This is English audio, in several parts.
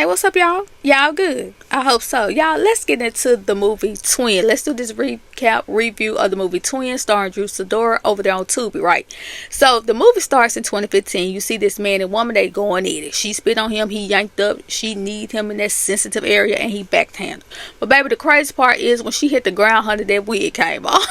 Hey, what's up, y'all? Y'all good? I hope so. Y'all, let's get into the movie Twin. Let's do this recap review of the movie Twin starring Drew Sidora over there on Tubi, right? So, the movie starts in 2015. You see this man and woman, they going at it. She spit on him, he yanked up. She need him in that sensitive area, and he backhanded. But, baby, the crazy part is when she hit the ground, honey, that wig came off.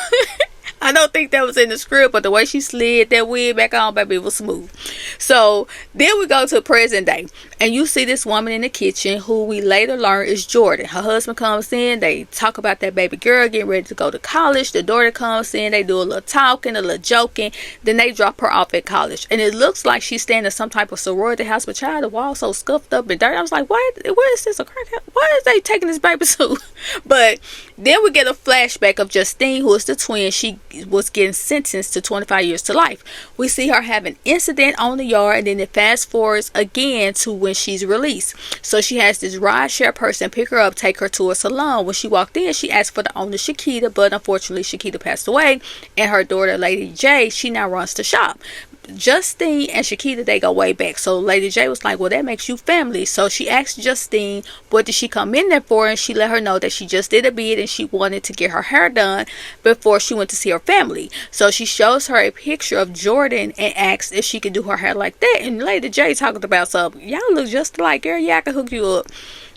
I don't think that was in the script, but the way she slid that wig back on, baby, it was smooth. So then we go to present day, and you see this woman in the kitchen who we later learn is Jordan. Her husband comes in, they talk about that baby girl getting ready to go to college. The daughter comes in, they do a little talking, a little joking, then they drop her off at college. And it looks like she's staying in some type of sorority house, but child, the wall so scuffed up and dirty. I was like, what? Where is this? A crack? Why is they taking this baby to? But then we get a flashback of Justine, who is the twin. She was getting sentenced to 25 years to life. We see her have an incident on the yard, and then it fast forwards again to when she's released. So she has this ride share person pick her up, take her to a salon. When she walked in, she asked for the owner, Shakita, but unfortunately Shakita passed away, and her daughter, Lady J, she now runs the shop. Justine and Shakita, they go way back. So Lady J was like, well, that makes you family. So she asked Justine, what did she come in there for? And she let her know that she just did a bid and she wanted to get her hair done before she went to see her family. So she shows her a picture of Jordan and asks if she could do her hair like that. And Lady J talking about something. Y'all look just like, girl, yeah, I can hook you up.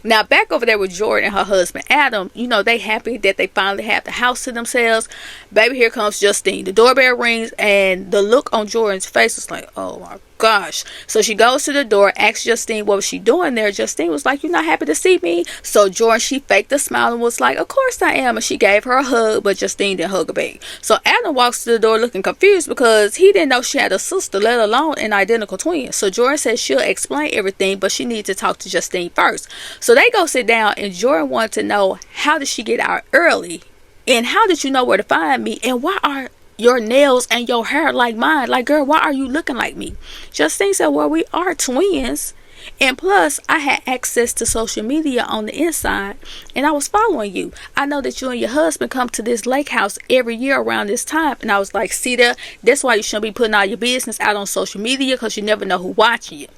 Now, back over there with Jordan and her husband, Adam, you know, they happy that they finally have the house to themselves. Baby, here comes Justine. The doorbell rings, and the look on Jordan's face was like, oh, my gosh. So she goes to the door, asks Justine what was she doing there. Justine was like, you're not happy to see me? So Jordan, she faked a smile and was like, of course I am. And she gave her a hug, but Justine didn't hug her back. So Adam walks to the door looking confused because he didn't know she had a sister, let alone an identical twin. So Jordan says she'll explain everything, but she needs to talk to Justine first. So they go sit down, and Jordan wanted to know, how did she get out early? And how did you know where to find me? And why are your nails and your hair like mine? Like, girl, why are you looking like me? Justine said, well, we are twins. And plus, I had access to social media on the inside, and I was following you. I know that you and your husband come to this lake house every year around this time. And I was like, see there, that's why you shouldn't be putting all your business out on social media, because you never know who's watching you.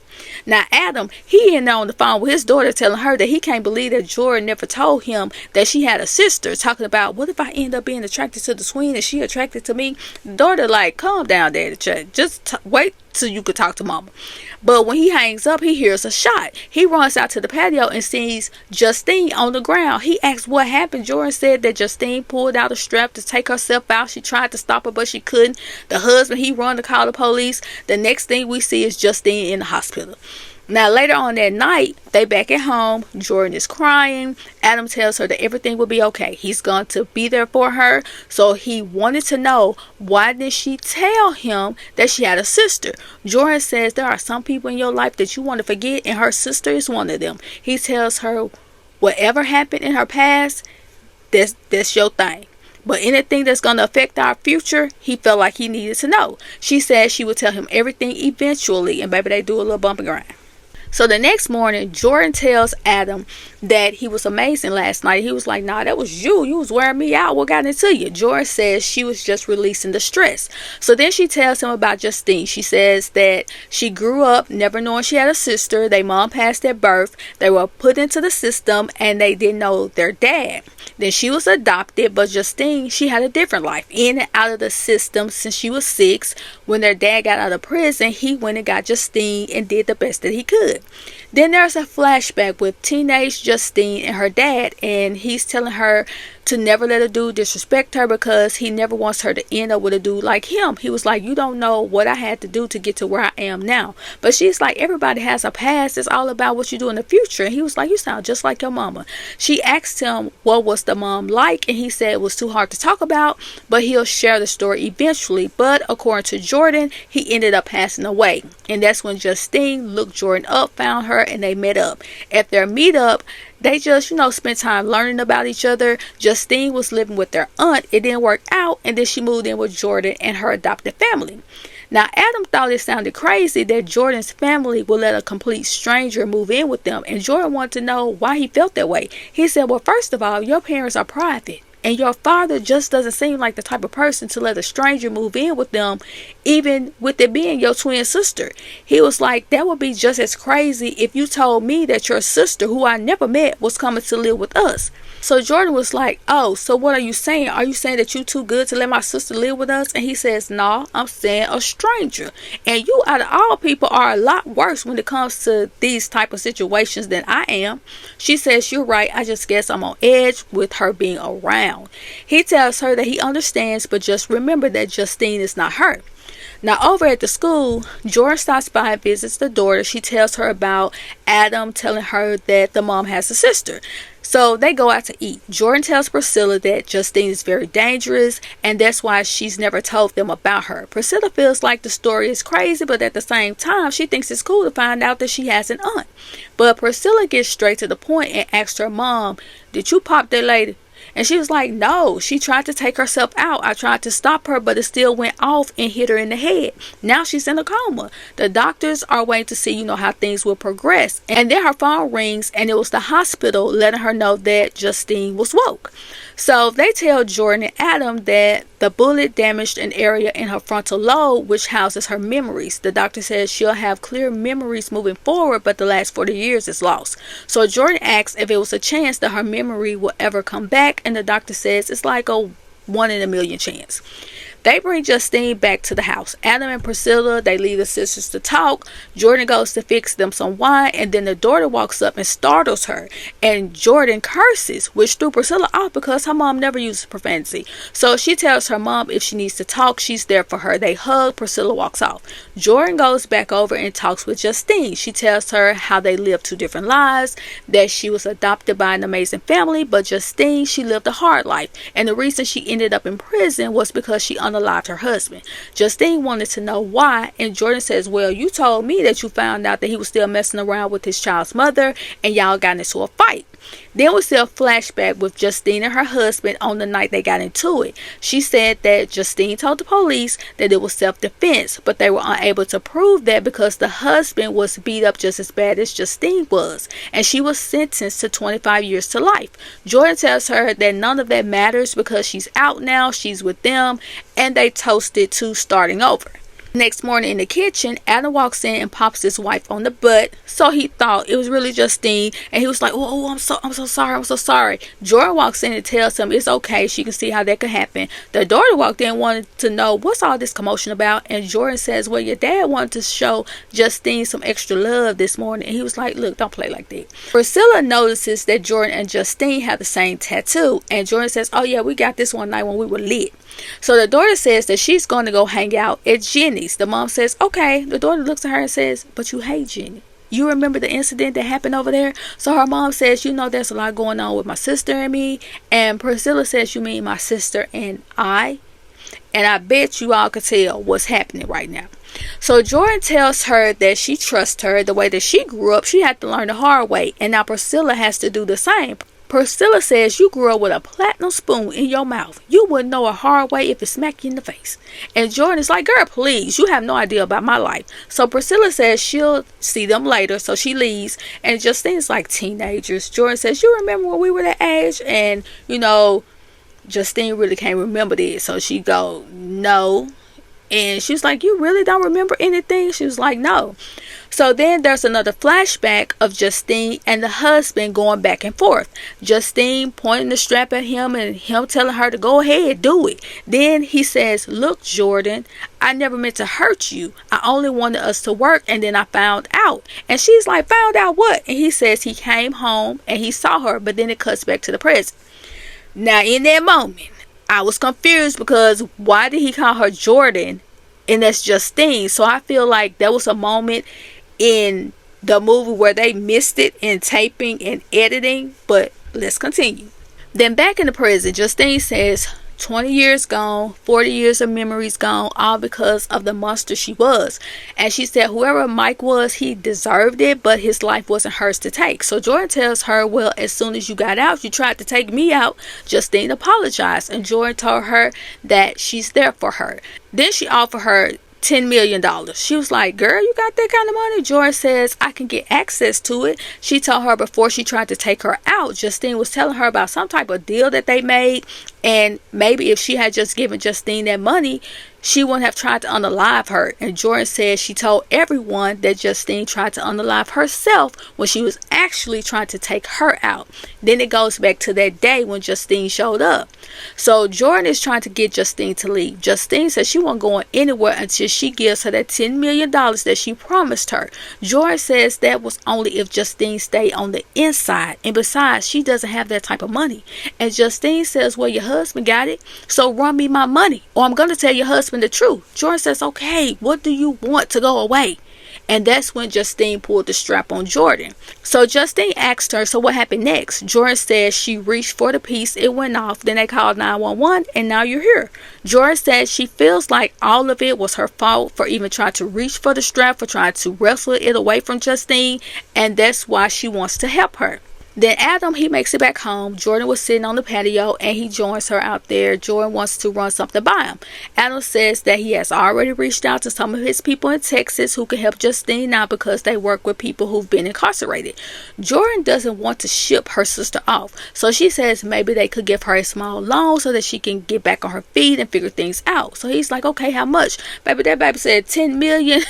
Now, Adam, he in there on the phone with his daughter telling her that he can't believe that Jordan never told him that she had a sister, talking about, what if I end up being attracted to the twin and she attracted to me? The daughter like, calm down, Daddy. Just wait till you could talk to mama. But when he hangs up, he hears a shot. He runs out to the patio and sees Justine on the ground. He asks what happened. Jordan said that Justine pulled out a strap to take herself out. She tried to stop her, but she couldn't. The husband, he run to call the police. The next thing we see is Justine in the hospital. Now, later on that night, they back at home. Jordan is crying. Adam tells her that everything will be okay. He's going to be there for her. So he wanted to know, why didn't she tell him that she had a sister? Jordan says there are some people in your life that you want to forget, and her sister is one of them. He tells her whatever happened in her past, that's your thing. But anything that's going to affect our future, he felt like he needed to know. She said she would tell him everything eventually, and baby, they do a little bump and grind. So the next morning, Jordan tells Adam that he was amazing last night. He was like, nah, that was you. You was wearing me out. What got into you? Jordan says she was just releasing the stress. So then she tells him about Justine. She says that she grew up never knowing she had a sister. Their mom passed at birth. They were put into the system, and they didn't know their dad. Then she was adopted, but Justine, she had a different life, in and out of the system since she was 6. When their dad got out of prison, he went and got Justine and did the best that he could. Then there's a flashback with teenage Justine and her dad, and he's telling her to never let a dude disrespect her because he never wants her to end up with a dude like him. He was like, you don't know what I had to do to get to where I am now. But she's like, everybody has a past. It's all about what you do in the future. And he was like, you sound just like your mama. She asked him what was the mom like, and he said it was too hard to talk about, but he'll share the story eventually. But according to Jordan, he ended up passing away. And that's when Justine looked Jordan up, found her, and they met up. At their meetup, they just, spent time learning about each other. Justine was living with their aunt. It didn't work out, and then she moved in with Jordan and her adopted family. Now, Adam thought it sounded crazy that Jordan's family would let a complete stranger move in with them, and Jordan wanted to know why he felt that way. He said, well, first of all, your parents are private. And your father just doesn't seem like the type of person to let a stranger move in with them, even with it being your twin sister. He was like, that would be just as crazy if you told me that your sister, who I never met, was coming to live with us. So Jordan was like, oh, so what are you saying? Are you saying that you too good to let my sister live with us? And he says, no, I'm saying a stranger. And you, out of all people, are a lot worse when it comes to these type of situations than I am. She says, you're right. I just guess I'm on edge with her being around. He tells her that he understands, but just remember that Justine is not her. Now, over at the school, Jordan stops by and visits the daughter. She tells her about Adam telling her that the mom has a sister. So they go out to eat. Jordan tells Priscilla that Justine is very dangerous, and that's why she's never told them about her. Priscilla feels like the story is crazy, but at the same time, she thinks it's cool to find out that she has an aunt. But Priscilla gets straight to the point and asks her mom, did you pop that lady? And she was like, no, she tried to take herself out. I tried to stop her, but it still went off and hit her in the head. Now she's in a coma. The doctors are waiting to see, how things will progress. And then her phone rings, and it was the hospital letting her know that Justine was woke. So they tell Jordan and Adam that the bullet damaged an area in her frontal lobe, which houses her memories. The doctor says she'll have clear memories moving forward, but the last 40 years is lost. So Jordan asks if it was a chance that her memory will ever come back, and the doctor says it's like a 1 in a million chance. They bring Justine back to the house. Adam and Priscilla, they leave the sisters to talk. Jordan goes to fix them some wine, and then the daughter walks up and startles her. And Jordan curses, which threw Priscilla off because her mom never uses profanity. So she tells her mom if she needs to talk, she's there for her. They hug. Priscilla walks off. Jordan goes back over and talks with Justine. She tells her how they lived 2 different lives, that she was adopted by an amazing family, but Justine, she lived a hard life. And the reason she ended up in prison was because she unalived her husband. Justine wanted to know why, and Jordan says, well, you told me that you found out that he was still messing around with his child's mother, and y'all got into a fight. Then we see a flashback with Justine and her husband on the night they got into it. She said that Justine told the police that it was self-defense, but they were unable to prove that because the husband was beat up just as bad as Justine was, and she was sentenced to 25 years to life. Jordan tells her that none of that matters because she's out now, she's with them, and they toasted to starting over. Next morning in the kitchen, Adam walks in and pops his wife on the butt. So he thought it was really Justine, and he was like, "Oh, I'm so sorry." Jordan walks in and tells him it's okay. She can see how that could happen. The daughter walked in and wanted to know what's all this commotion about, and Jordan says, "Well, your dad wanted to show Justine some extra love this morning." And he was like, "Look, don't play like that." Priscilla notices that Jordan and Justine have the same tattoo, and Jordan says, "Oh yeah, we got this one night when we were lit." So the daughter says that she's going to go hang out at Jenny's. The mom says, okay. The daughter looks at her and says, but you hate Jenny. You remember the incident that happened over there? So her mom says, there's a lot going on with my sister and me. And Priscilla says, you mean my sister and I? And I bet you all could tell what's happening right now. So Jordan tells her that she trusts her. The way that she grew up, she had to learn the hard way. And now Priscilla has to do the same. Priscilla says you grew up with a platinum spoon in your mouth. You wouldn't know a hard way if it smacked you in the face. And Jordan is like, girl, please, you have no idea about my life. So Priscilla says she'll see them later. So she leaves. And Justine's like teenagers. Jordan says, you remember when we were that age? And, Justine really can't remember this. So she go, no. And she was like, you really don't remember anything? She was like, no. So then there's another flashback of Justine and the husband going back and forth. Justine pointing the strap at him and him telling her to go ahead, do it. Then he says, look, Jordan, I never meant to hurt you. I only wanted us to work, and then I found out. And she's like, found out what? And he says he came home and he saw her, but then it cuts back to the present. Now in that moment, I was confused because why did he call her Jordan and that's Justine? So I feel like there was a moment in the movie where they missed it in taping and editing, but let's continue. Then back in the present, Justine says 20 years gone, 40 years of memories gone, all because of the monster she was. And she said whoever Mike was, he deserved it, but his life wasn't hers to take. So Jordan tells her, well, as soon as you got out, you tried to take me out. Justine apologized, and Jordan told her that she's there for her. Then she offered her $10 million. She was like, girl, you got that kind of money? Jordan says, I can get access to it. She told her before she tried to take her out, Justine was telling her about some type of deal that they made, and maybe if she had just given Justine that money, she wouldn't have tried to unalive her. And Jordan said she told everyone that Justine tried to unalive herself when she was actually trying to take her out. Then it goes back to that day when Justine showed up. So Jordan is trying to get Justine to leave. Justine says she wasn't going anywhere until she gives her that $10 million that she promised her. Jordan says that was only if Justine stayed on the inside. And besides, she doesn't have that type of money. And Justine says, well, your husband got it, so run me my money, or I'm going to tell your husband the truth. Jordan says, okay, what do you want to go away? And that's when Justine pulled the strap on Jordan. So Justine asked her, so what happened next? Jordan says she reached for the piece, it went off, then they called 911, and now you're here. Jordan says she feels like all of it was her fault for even trying to reach for the strap, for trying to wrestle it away from Justine, and that's why she wants to help her. Then Adam, he makes it back home. Jordan was sitting on the patio and he joins her out there. Jordan wants to run something by him. Adam says that he has already reached out to some of his people in Texas who can help Justine now because they work with people who've been incarcerated. Jordan doesn't want to ship her sister off, so she says maybe they could give her a small loan so that she can get back on her feet and figure things out. So he's like, okay, how much? Baby, that baby said $10 million.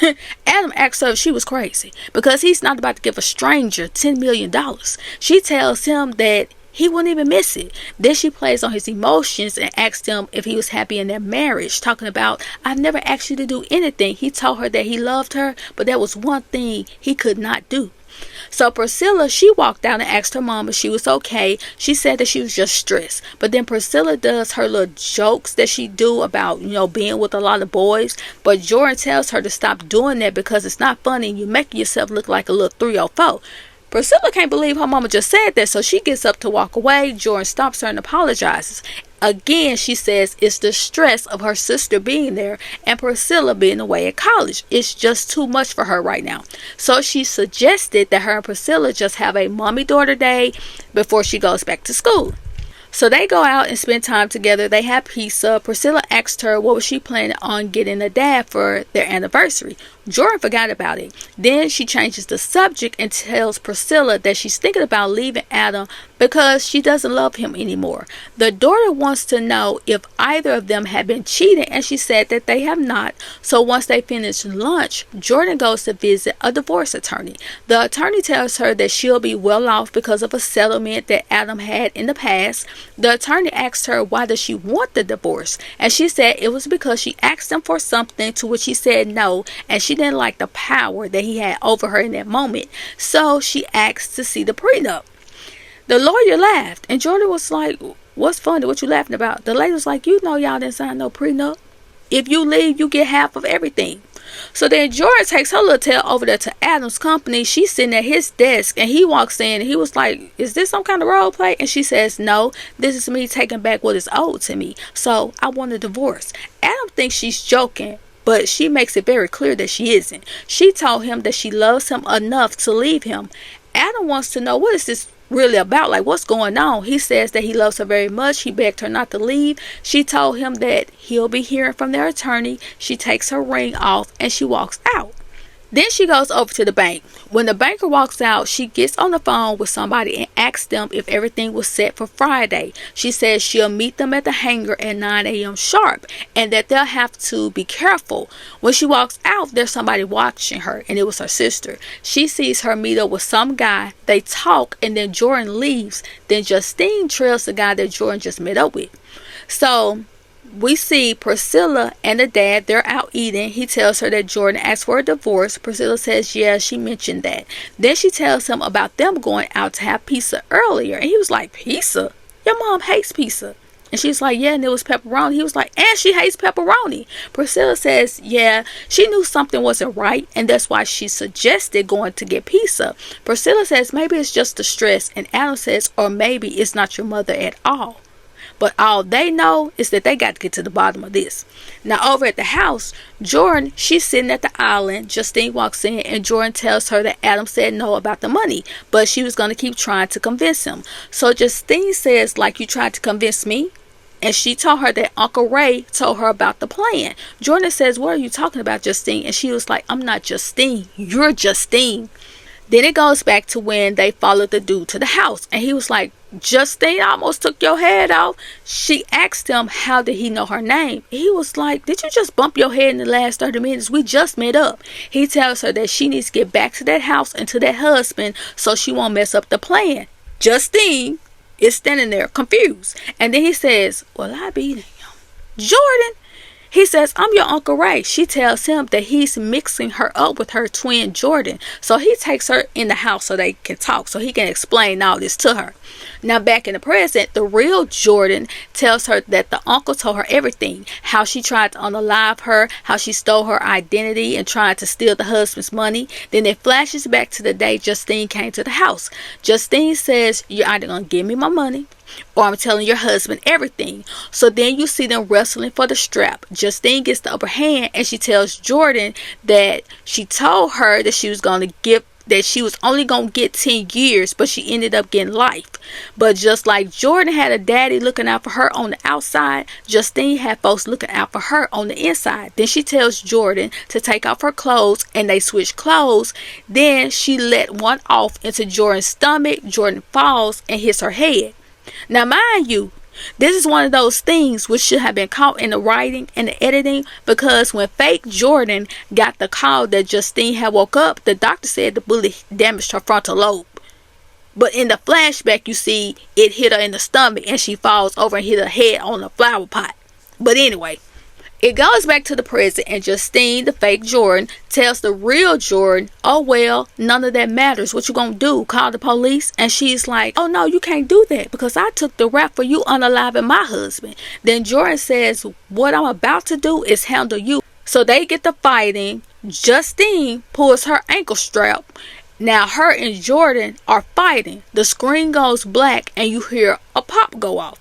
Adam asked her if she was crazy because he's not about to give a stranger $10 million. She tells him that he wouldn't even miss it. Then she plays on his emotions and asked him if he was happy in their marriage, talking about, I've never asked you to do anything. He told her that he loved her, but that was one thing he could not do. So Priscilla, she walked out and asked her mom if she was okay. She said that she was just stressed. But then Priscilla does her little jokes that she do about, being with a lot of boys. But Jordan tells her to stop doing that because it's not funny and you make yourself look like a little 304. Priscilla can't believe her mama just said that, so she gets up to walk away. Jordan stops her and apologizes. Again, she says it's the stress of her sister being there and Priscilla being away at college. It's just too much for her right now. So she suggested that her and Priscilla just have a mommy-daughter day before she goes back to school. So they go out and spend time together. They have pizza. Priscilla asked her what was she planning on getting a dad for their anniversary. Jordan forgot about it. Then she changes the subject and tells Priscilla that she's thinking about leaving Adam because she doesn't love him anymore. The daughter wants to know if either of them have been cheating, and she said that they have not. So once they finish lunch, Jordan goes to visit a divorce attorney. The attorney tells her that she'll be well off because of a settlement that Adam had in the past. The attorney asked her why does she want the divorce, and she said it was because she asked him for something to which he said no, and she didn't like the power that he had over her in that moment. So she asked to see the prenup. The lawyer laughed and Jordan was like, what's funny? What you laughing about? The lady was like, y'all didn't sign no prenup. If you leave, you get half of everything. So then Jordan takes her little tail over there to Adam's company. She's sitting at his desk and he walks in and he was like, is this some kind of role play? And she says, no, this is me taking back what is owed to me. So I want a divorce. Adam thinks she's joking, but she makes it very clear that she isn't. She told him that she loves him enough to leave him. Adam wants to know, what is this really about? Like, what's going on? He says that he loves her very much. He begged her not to leave. She told him that he'll be hearing from their attorney. She takes her ring off and she walks out. Then she goes over to the bank. When the banker walks out, she gets on the phone with somebody and asks them if everything was set for Friday. She says she'll meet them at the hangar at 9 a.m. sharp and that they'll have to be careful. When she walks out, there's somebody watching her, and it was her sister. She sees her meet up with some guy. They talk, and then Jordan leaves. Then Justine trails the guy that Jordan just met up with. So we see Priscilla and the dad, they're out eating. He tells her that Jordan asked for a divorce. Priscilla says, yeah, she mentioned that. Then she tells him about them going out to have pizza earlier. And he was like, pizza? Your mom hates pizza. And she's like, yeah, and it was pepperoni. He was like, and she hates pepperoni. Priscilla says, yeah, she knew something wasn't right, and that's why she suggested going to get pizza. Priscilla says, maybe it's just the stress. And Adam says, or maybe it's not your mother at all. But all they know is that they got to get to the bottom of this. Now, over at the house, Jordan, she's sitting at the island. Justine walks in and Jordan tells her that Adam said no about the money, but she was going to keep trying to convince him. So Justine says, like, you tried to convince me? And she told her that Uncle Ray told her about the plan. Jordan says, what are you talking about, Justine? And she was like, I'm not Justine. You're Justine. Then it goes back to when they followed the dude to the house. And he was like, Justine, I almost took your head off. She asked him, how did he know her name? He was like, did you just bump your head in the last 30 minutes? We just met up. He tells her that she needs to get back to that house and to that husband so she won't mess up the plan. Justine is standing there confused. And then he says, well, I be Jordan. He says, I'm your Uncle Ray. She tells him that he's mixing her up with her twin Jordan. So he takes her in the house so they can talk, so he can explain all this to her. Now back in the present, the real Jordan tells her that the uncle told her everything. How she tried to unalive her, how she stole her identity and tried to steal the husband's money. Then it flashes back to the day Justine came to the house. Justine says, you're either going to give me my money or I'm telling your husband everything. So then you see them wrestling for the strap. Justine gets the upper hand and she tells Jordan that she told her that she was going to give, that she was only going to get 10 years, but she ended up getting life. But just like Jordan had a daddy looking out for her on the outside, Justine had folks looking out for her on the inside. Then she tells Jordan to take off her clothes and they switch clothes. Then she let one off into Jordan's stomach. Jordan falls and hits her head. Now mind you, this is one of those things which should have been caught in the writing and the editing, because when fake Jordan got the call that Justine had woke up, the doctor said the bullet damaged her frontal lobe. But in the flashback you see it hit her in the stomach and she falls over and hit her head on a flower pot. But anyway, it goes back to the present and Justine, the fake Jordan, tells the real Jordan, oh well, none of that matters. What you gonna do? Call the police? And she's like, oh no, you can't do that because I took the rap for you unaliving my husband. Then Jordan says, what I'm about to do is handle you. So they get to fighting. Justine pulls her ankle strap. Now her and Jordan are fighting. The screen goes black and you hear a pop go off.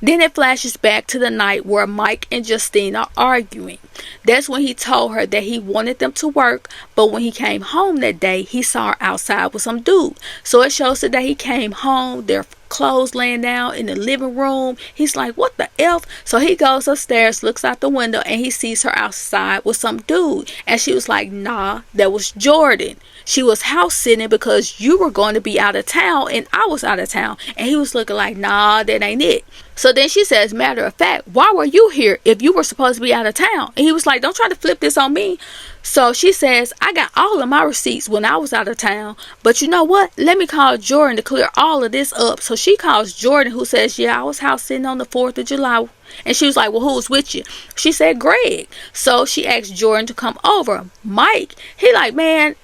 Then it flashes back to the night where Mike and Justine are arguing. That's when he told her that he wanted them to work, but when he came home that day, he saw her outside with some dude. So it shows that he came home, their clothes laying down in the living room. He's like, what the F? So he goes upstairs, looks out the window, and he sees her outside with some dude. And she was like, nah, that was Jordan. She was house sitting because you were going to be out of town and I was out of town. And he was looking like, nah, that ain't it. So then she says, matter of fact, why were you here if you were supposed to be out of town? And he was like, don't try to flip this on me. So she says, I got all of my receipts when I was out of town. But you know what? Let me call Jordan to clear all of this up. So she calls Jordan, who says, yeah, I was house sitting on the 4th of July. And she was like, well, who's with you? She said, Greg. So she asked Jordan to come over. Mike, he like, man,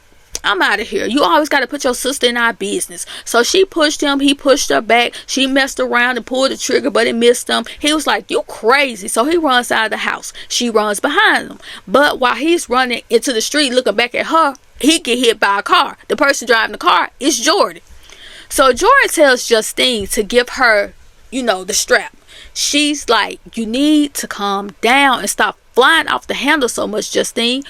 I'm out of here. You always got to put your sister in our business. So she pushed him. He pushed her back. She messed around and pulled the trigger, but it missed him. He was like, you crazy. So he runs out of the house. She runs behind him. But while he's running into the street looking back at her, he get hit by a car. The person driving the car is Jordan. So Jordan tells Justine to give her, the strap. She's like, you need to calm down and stop flying off the handle so much, Justine.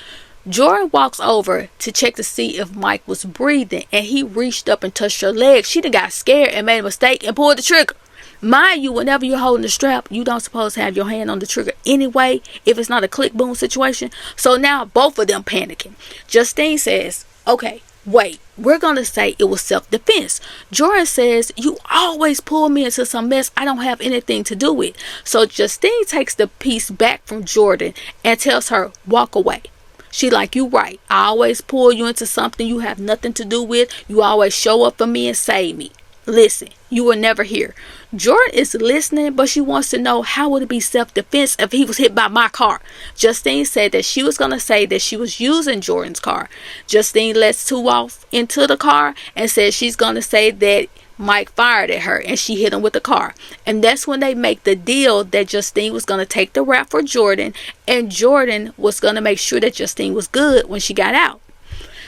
Jordan walks over to check to see if Mike was breathing, and he reached up and touched her leg. She done got scared and made a mistake and pulled the trigger. Mind you, whenever you're holding the strap, you don't supposed to have your hand on the trigger anyway, if it's not a click boom situation. So now both of them panicking. Justine says, okay, wait, we're going to say it was self-defense. Jordan says, you always pull me into some mess I don't have anything to do with. So Justine takes the piece back from Jordan and tells her, walk away. She like, you right. I always pull you into something you have nothing to do with. You always show up for me and save me. Listen, you were never here. Jordan is listening, but she wants to know how would it be self-defense if he was hit by my car. Justine said that she was going to say that she was using Jordan's car. Justine lets two off into the car and says she's going to say that Mike fired at her and she hit him with the car. And that's when they make the deal that Justine was going to take the rap for Jordan, and Jordan was going to make sure that Justine was good when she got out.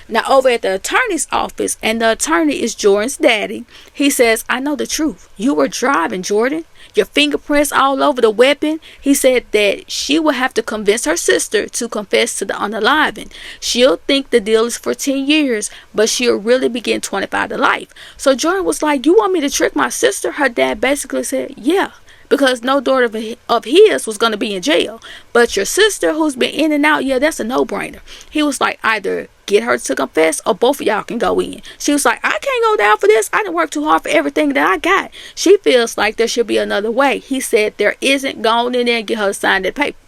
Now over at the attorney's office, and the attorney is Jordan's daddy, he says, I know the truth. You were driving, Jordan. Your fingerprints all over the weapon. He said that she will have to convince her sister to confess to the unaliving. She'll think the deal is for 10 years, but she'll really be getting 25 to life. So Jordan was like, you want me to trick my sister? Her dad basically said, yeah, because no daughter of his was going to be in jail. But your sister, who's been in and out, yeah, that's a no-brainer. He was like, either get her to confess or both of y'all can go in. She was like, I can't go down for this. I didn't work too hard for everything that I got. She feels like there should be another way. He said there isn't. Go in there and get her to sign that paper.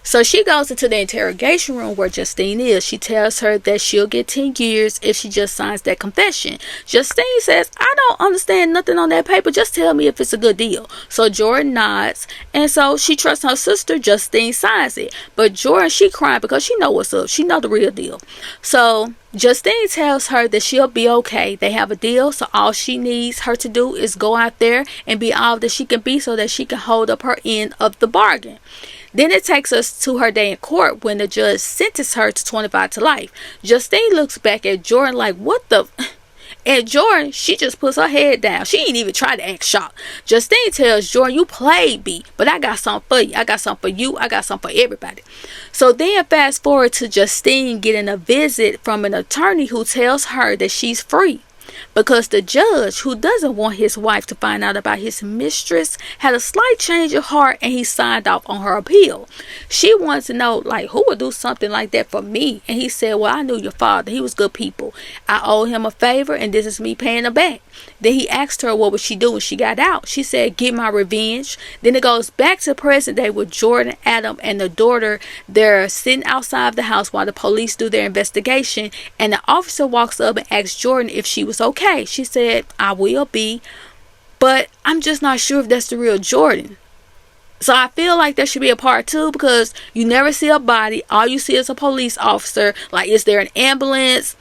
So she goes into the interrogation room where Justine is. She tells her that she'll get 10 years if she just signs that confession. Justine says, I don't understand nothing on that paper. Just tell me if it's a good deal. So Jordan nods. And so she trusts her sister. Justine signs it. But Jordan, she crying because she know what's up. She know the real deal. So Justine tells her that she'll be okay. They have a deal. So all she needs her to do is go out there and be all that she can be so that she can hold up her end of the bargain. Then it takes us to her day in court when the judge sentenced her to 25 to life. Justine looks back at Jordan like, what the... And Jordan, she just puts her head down. She ain't even try to act shocked. Justine tells Jordan, you played me, but I got something for you. I got something for you. I got something for everybody. So then fast forward to Justine getting a visit from an attorney who tells her that she's free. Because the judge, who doesn't want his wife to find out about his mistress, had a slight change of heart and he signed off on her appeal. She wants to know, like, who would do something like that for me? And he said, well, I knew your father. He was good people. I owe him a favor and this is me paying her back. Then he asked her what would she do when she got out. She said, get my revenge. Then it goes back to present day with Jordan, Adam, and the daughter. They're sitting outside of the house while the police do their investigation. And the officer walks up and asks Jordan if she was okay. She said, I will be, but I'm just not sure if that's the real Jordan. So I feel like there should be a part 2 because you never see a body. All you see is a police officer. Like, is there an ambulance?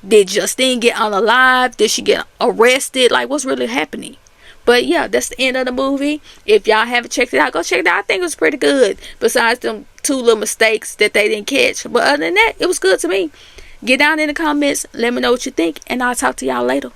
Did Justine get unalive? Did she get arrested? Like, what's really happening? But yeah, that's the end of the movie. If y'all haven't checked it out, go check it out. I think it was pretty good. Besides them 2 little mistakes that they didn't catch. But other than that, it was good to me. Get down in the comments. Let me know what you think. And I'll talk to y'all later.